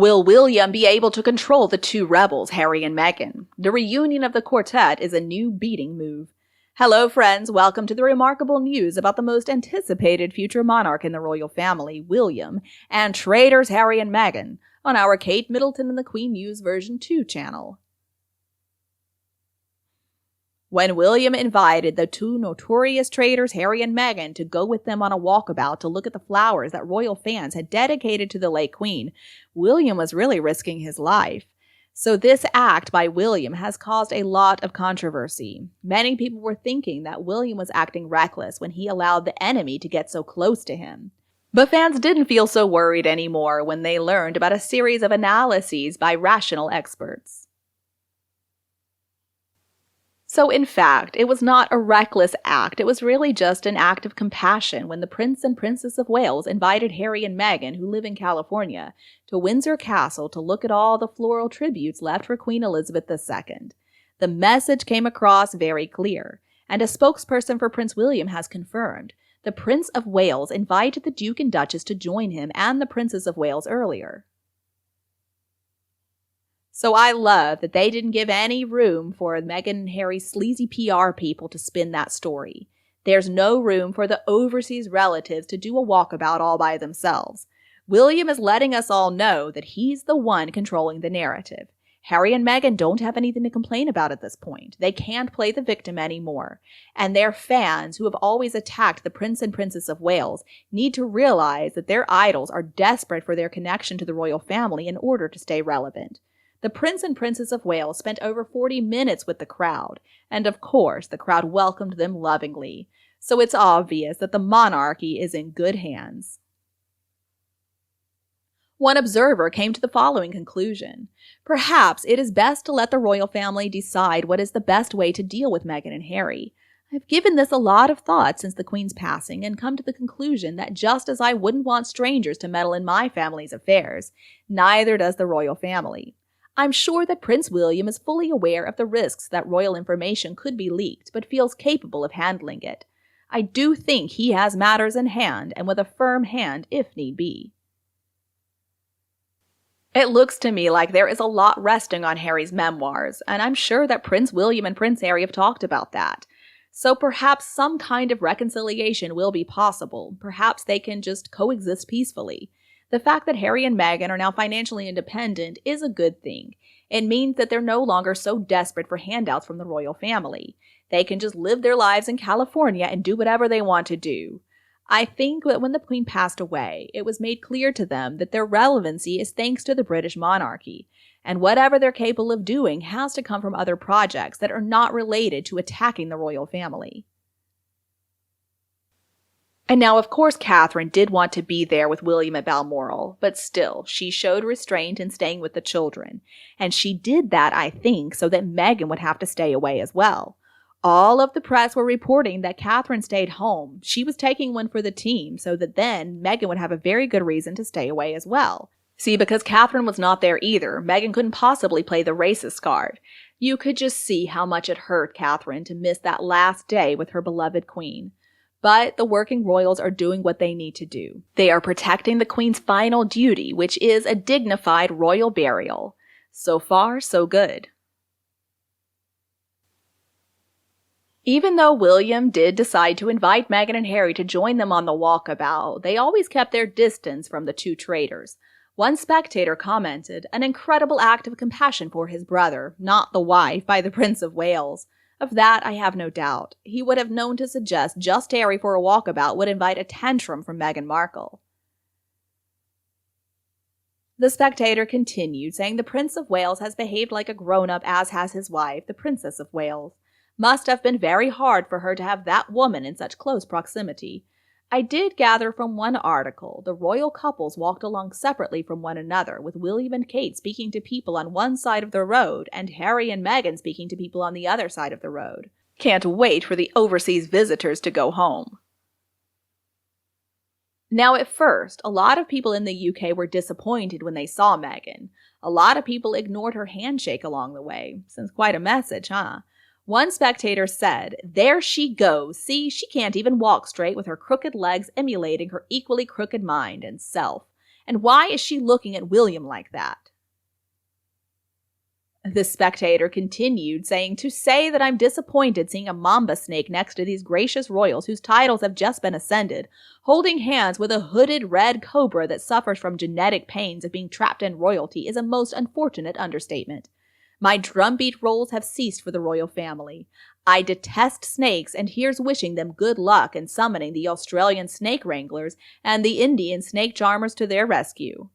Will William be able to control the two rebels, Harry and Meghan? The reunion of the quartet is a new beating move. Hello friends, welcome to the remarkable news about the most anticipated future monarch in the royal family, William, and traitors Harry and Meghan, on our Kate Middleton and the Queen News version 2 channel. When William invited the two notorious traitors Harry and Meghan to go with them on a walkabout to look at the flowers that royal fans had dedicated to the late Queen, William was really risking his life. So this act by William has caused a lot of controversy. Many people were thinking that William was acting reckless when he allowed the enemy to get so close to him. But fans didn't feel so worried anymore when they learned about a series of analyses by rational experts. So in fact, it was not a reckless act, it was really just an act of compassion when the Prince and Princess of Wales invited Harry and Meghan, who live in California, to Windsor Castle to look at all the floral tributes left for Queen Elizabeth II. The message came across very clear, and a spokesperson for Prince William has confirmed. The Prince of Wales invited the Duke and Duchess to join him and the Princess of Wales earlier. So I love that they didn't give any room for Meghan and Harry's sleazy PR people to spin that story. There's no room for the overseas relatives to do a walkabout all by themselves. William is letting us all know that he's the one controlling the narrative. Harry and Meghan don't have anything to complain about at this point. They can't play the victim anymore. And their fans, who have always attacked the Prince and Princess of Wales, need to realize that their idols are desperate for their connection to the royal family in order to stay relevant. The Prince and Princess of Wales spent over 40 minutes with the crowd, and of course the crowd welcomed them lovingly, so it's obvious that the monarchy is in good hands. One observer came to the following conclusion. Perhaps it is best to let the royal family decide what is the best way to deal with Meghan and Harry. I've given this a lot of thought since the Queen's passing and come to the conclusion that just as I wouldn't want strangers to meddle in my family's affairs, neither does the royal family. I'm sure that Prince William is fully aware of the risks that royal information could be leaked, but feels capable of handling it. I do think he has matters in hand, and with a firm hand if need be. It looks to me like there is a lot resting on Harry's memoirs, and I'm sure that Prince William and Prince Harry have talked about that. So perhaps some kind of reconciliation will be possible. Perhaps they can just coexist peacefully. The fact that Harry and Meghan are now financially independent is a good thing. It means that they're no longer so desperate for handouts from the royal family. They can just live their lives in California and do whatever they want to do. I think that when the Queen passed away, it was made clear to them that their relevancy is thanks to the British monarchy, and whatever they're capable of doing has to come from other projects that are not related to attacking the royal family. And now, of course, Catherine did want to be there with William at Balmoral, but still, she showed restraint in staying with the children. And she did that, I think, so that Meghan would have to stay away as well. All of the press were reporting that Catherine stayed home. She was taking one for the team, so that then Meghan would have a very good reason to stay away as well. See, because Catherine was not there either, Meghan couldn't possibly play the racist card. You could just see how much it hurt Catherine to miss that last day with her beloved Queen. But the working royals are doing what they need to do. They are protecting the Queen's final duty, which is a dignified royal burial. So far, so good. Even though William did decide to invite Meghan and Harry to join them on the walkabout, they always kept their distance from the two traitors. One spectator commented, an incredible act of compassion for his brother, not the wife, by the Prince of Wales. Of that, I have no doubt. He would have known to suggest just Harry for a walkabout would invite a tantrum from Meghan Markle. The spectator continued, saying the Prince of Wales has behaved like a grown-up, as has his wife, the Princess of Wales. Must have been very hard for her to have that woman in such close proximity. I did gather from one article, the royal couples walked along separately from one another, with William and Kate speaking to people on one side of the road, and Harry and Meghan speaking to people on the other side of the road. Can't wait for the overseas visitors to go home. Now at first, a lot of people in the UK were disappointed when they saw Meghan. A lot of people ignored her handshake along the way. Sends quite a message, huh? One spectator said, "There she goes. See, she can't even walk straight with her crooked legs emulating her equally crooked mind and self." And why is she looking at William like that? The Spectator continued, saying, "To say that I'm disappointed seeing a mamba snake next to these gracious royals whose titles have just been ascended, holding hands with a hooded red cobra that suffers from genetic pains of being trapped in royalty is a most unfortunate understatement. My drumbeat rolls have ceased for the royal family. I detest snakes, and here's wishing them good luck in summoning the Australian snake wranglers and the Indian snake charmers to their rescue."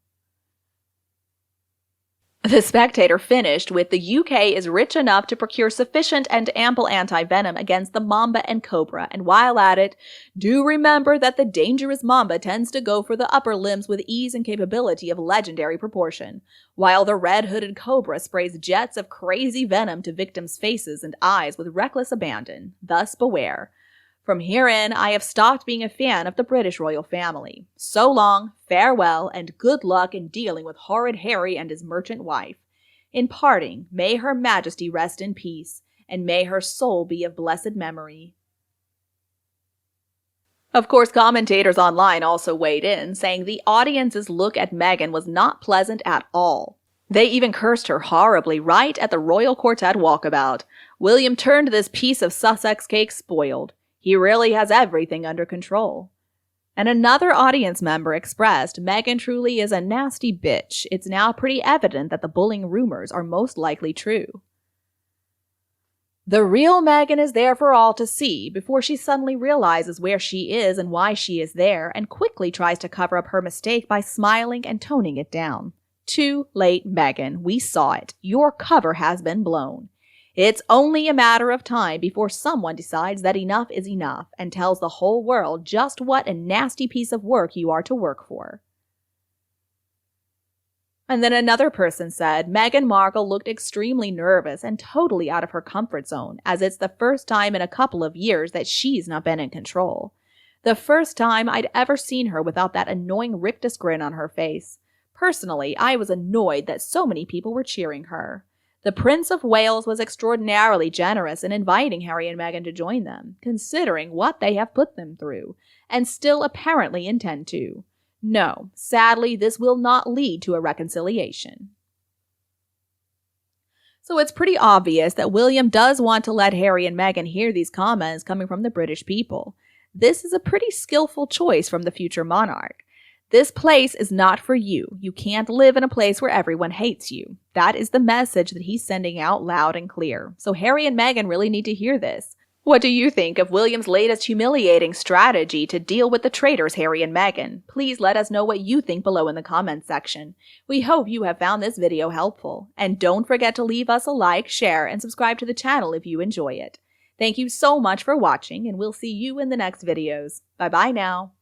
The Spectator finished with, "The UK is rich enough to procure sufficient and ample anti-venom against the mamba and cobra, and while at it, do remember that the dangerous mamba tends to go for the upper limbs with ease and capability of legendary proportion, while the red-hooded cobra sprays jets of crazy venom to victims' faces and eyes with reckless abandon. Thus beware. From herein, I have stopped being a fan of the British royal family. So long, farewell, and good luck in dealing with horrid Harry and his merchant wife. In parting, may Her Majesty rest in peace, and may her soul be of blessed memory." Of course, commentators online also weighed in, saying the audience's look at Meghan was not pleasant at all. They even cursed her horribly right at the royal quartet walkabout. William turned this piece of Sussex cake spoiled. He really has everything under control. And another audience member expressed, "Meghan truly is a nasty bitch. It's now pretty evident that the bullying rumors are most likely true." The real Meghan is there for all to see before she suddenly realizes where she is and why she is there, and quickly tries to cover up her mistake by smiling and toning it down. Too late, Meghan. We saw it. Your cover has been blown. It's only a matter of time before someone decides that enough is enough and tells the whole world just what a nasty piece of work you are to work for. And then another person said, "Meghan Markle looked extremely nervous and totally out of her comfort zone, as it's the first time in a couple of years that she's not been in control. The first time I'd ever seen her without that annoying rictus grin on her face. Personally, I was annoyed that so many people were cheering her. The Prince of Wales was extraordinarily generous in inviting Harry and Meghan to join them, considering what they have put them through, and still apparently intend to. No, sadly, this will not lead to a reconciliation." So it's pretty obvious that William does want to let Harry and Meghan hear these comments coming from the British people. This is a pretty skillful choice from the future monarch. This place is not for you. You can't live in a place where everyone hates you. That is the message that he's sending out loud and clear. So Harry and Meghan really need to hear this. What do you think of William's latest humiliating strategy to deal with the traitors Harry and Meghan? Please let us know what you think below in the comments section. We hope you have found this video helpful. And don't forget to leave us a like, share, and subscribe to the channel if you enjoy it. Thank you so much for watching, and we'll see you in the next videos. Bye-bye now.